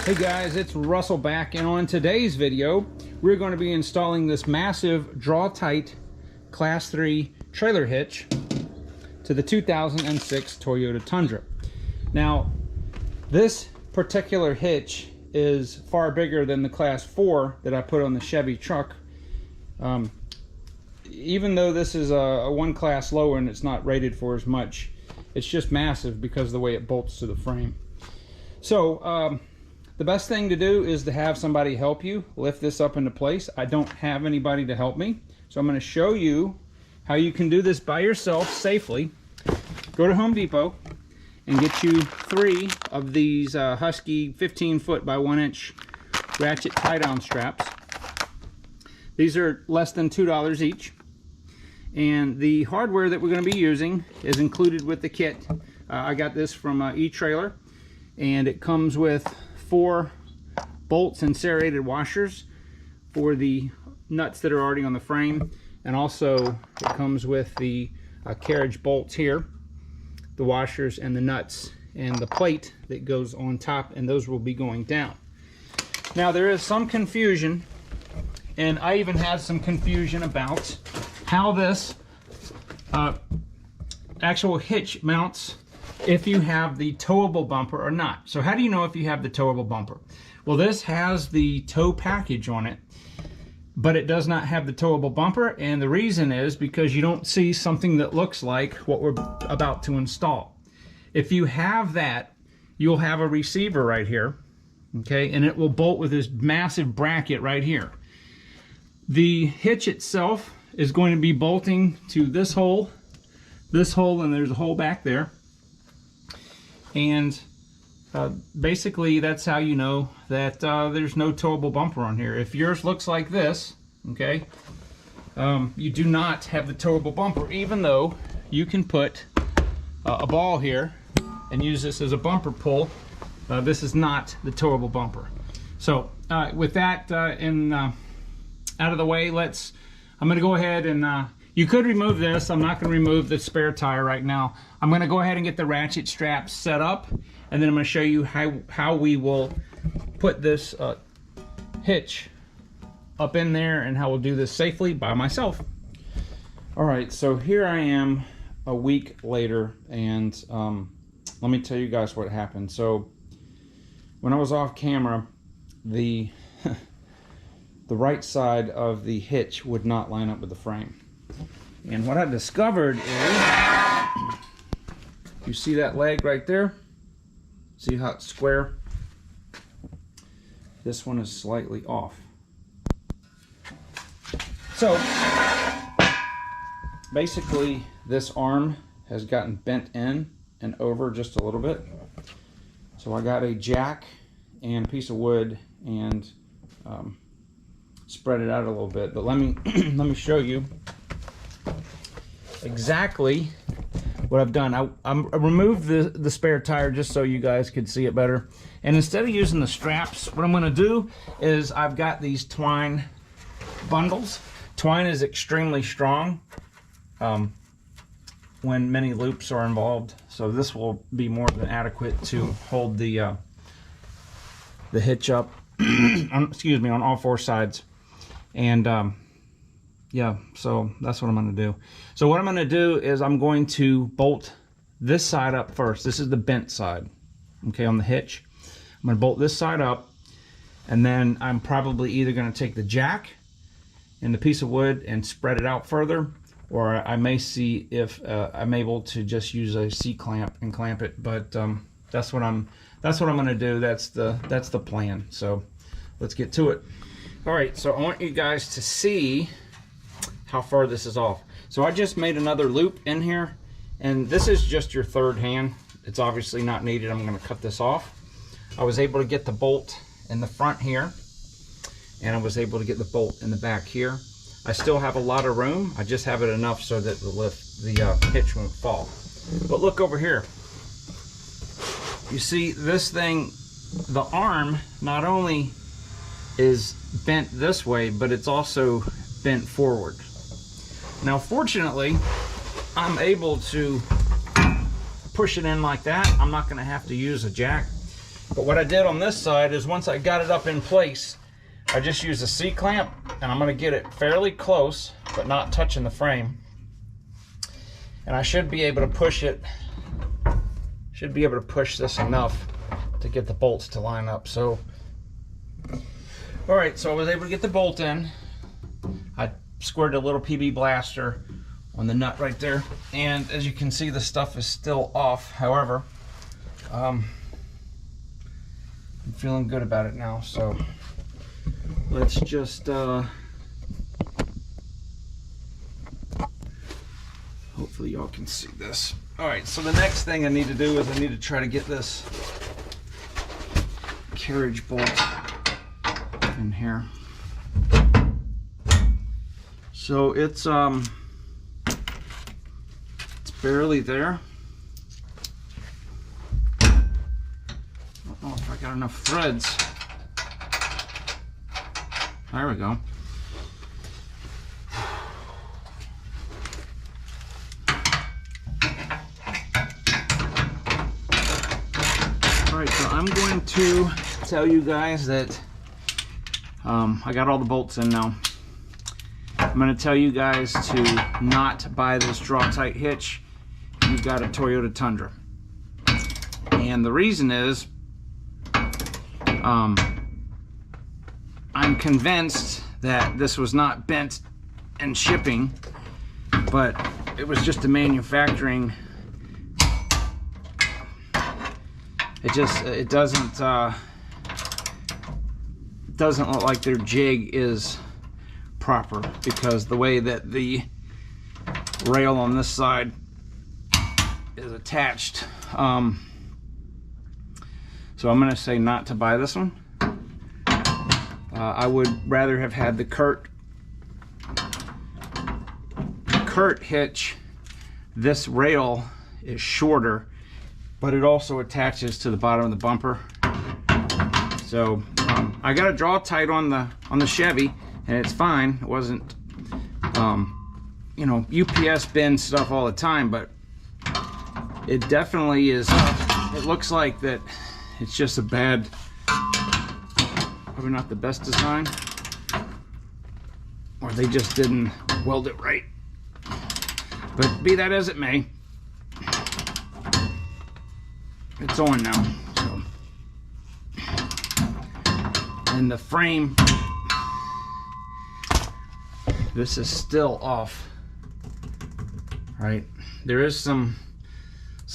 Hey guys, it's Russell back, and on today's video we're going to be installing this massive draw Tite class 3 trailer hitch to the 2006 Toyota Tundra. Now this particular hitch is far bigger than the class 4 that I put on the Chevy truck. Even though this is a one class lower and it's not rated for as much, it's just massive because of the way it bolts to the frame. So the best thing to do is to have somebody help you lift this up into place. I don't have anybody to help me, so I'm going to show you how you can do this by yourself safely. Go to Home Depot and get you 3 of these Husky 15-foot by 1-inch ratchet tie-down straps. These are less than $2 each, and the hardware that we're going to be using is included with the kit. I got this from E-Trailer, and it comes with 4 bolts and serrated washers for the nuts that are already on the frame, and also it comes with the carriage bolts here, the washers and the nuts, and the plate that goes on top, and those will be going down. Now there is some confusion, and I even had some confusion about how this actual hitch mounts if you have the towable bumper or not. So how do you know if you have the towable bumper? Well, this has the tow package on it, but it does not have the towable bumper, and the reason is because you don't see something that looks like what we're about to install. If you have that, you'll have a receiver right here, okay, and it will bolt with this massive bracket right here. The hitch itself is going to be bolting to this hole, and there's a hole back there. And basically that's how you know that there's no towable bumper on here. If yours looks like this, okay, you do not have the towable bumper, even though you can put a ball here and use this as a bumper pull. This is not the towable bumper. So with that out of the way, I'm going to go ahead and you could remove this. I'm not going to remove the spare tire right now. I'm going to go ahead and get the ratchet straps set up, and then I'm going to show you how we will put this hitch up in there and how we'll do this safely by myself. Alright, so here I am a week later, and let me tell you guys what happened. So when I was off camera, the right side of the hitch would not line up with the frame. And what I discovered is, you see that leg right there? See how it's square? This one is slightly off. So basically this arm has gotten bent in and over just a little bit. So I got a jack and a piece of wood and spread it out a little bit. But let me show you exactly what I've done. I removed the spare tire just so you guys could see it better, and instead of using the straps, what I'm going to do is I've got these twine bundles. Twine is extremely strong when many loops are involved, so this will be more than adequate to hold the hitch up excuse me, on all 4 sides. And yeah, so that's what I'm going to do. So what I'm going to do is I'm going to bolt this side up first. This is the bent side, okay, on the hitch. I'm going to bolt this side up, and then I'm probably either going to take the jack and the piece of wood and spread it out further, or I may see if I'm able to just use a C-clamp and clamp it. But that's what I'm going to do. That's the plan. So let's get to it. All right, so I want you guys to see how far this is off. So I just made another loop in here, and this is just your 3rd hand. It's obviously not needed. I'm going to cut this off. I was able to get the bolt in the front here, and I was able to get the bolt in the back here. I still have a lot of room. I just have it enough so that the hitch won't fall. But look over here. You see this thing, the arm not only is bent this way, but it's also bent forward. Now fortunately, I'm able to push it in like that. I'm not going to have to use a jack. But what I did on this side is once I got it up in place, I just used a C-clamp, and I'm going to get it fairly close, but not touching the frame. And I should be able to push it, should be able to push this enough to get the bolts to line up. So, all right, so I was able to get the bolt in. I squirted a little PB blaster on the nut right there, and as you can see, the stuff is still off. However, I'm feeling good about it now. So let's just hopefully y'all can see this. All right, so the next thing I need to do is I need to try to get this carriage bolt in here. So it's barely there. I don't know if I got enough threads. There we go. Alright, so I'm going to tell you guys that I got all the bolts in now. I'm going to tell you guys to not buy this draw-tight hitch if you've got a Toyota Tundra. And the reason is, I'm convinced that this was not bent in shipping, but it was just a manufacturing. It doesn't look like their jig is proper, because the way that the rail on this side is attached. So I'm going to say not to buy this one. I would rather have had the Kurt hitch. This rail is shorter, but it also attaches to the bottom of the bumper. So I got a draw tight on the Chevy, and it's fine. It wasn't, you know, UPS bin stuff all the time, but it definitely is. It looks like that it's just a bad, probably not the best design, or they just didn't weld it right. But be that as it may, it's on now. So, and the frame, this is still off. Right, there is some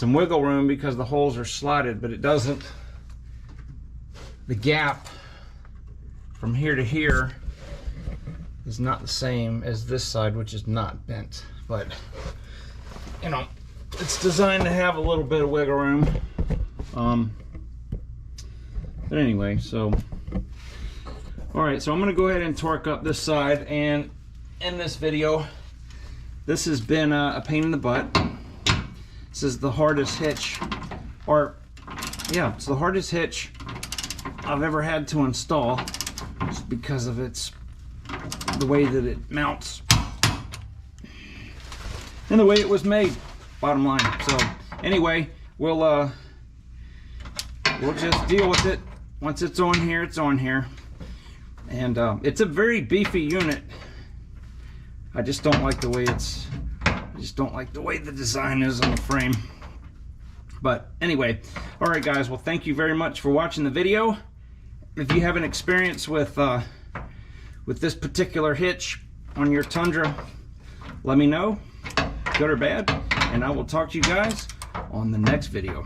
wiggle room because the holes are slotted, but it doesn't. The gap from here to here is not the same as this side, which is not bent. But you know, it's designed to have a little bit of wiggle room. But anyway, so all right, so I'm going to go ahead and torque up this side, and in this video, this has been a pain in the butt. This is the hardest hitch, or yeah, it's the hardest hitch I've ever had to install, just because of the way that it mounts and the way it was made, bottom line. So anyway, we'll just deal with it. Once it's on here, it's on here. And it's a very beefy unit. I just don't like the way the design is on the frame. But anyway, all right guys, well thank you very much for watching the video. If you have an experience with this particular hitch on your Tundra, let me know, good or bad, and I will talk to you guys on the next video.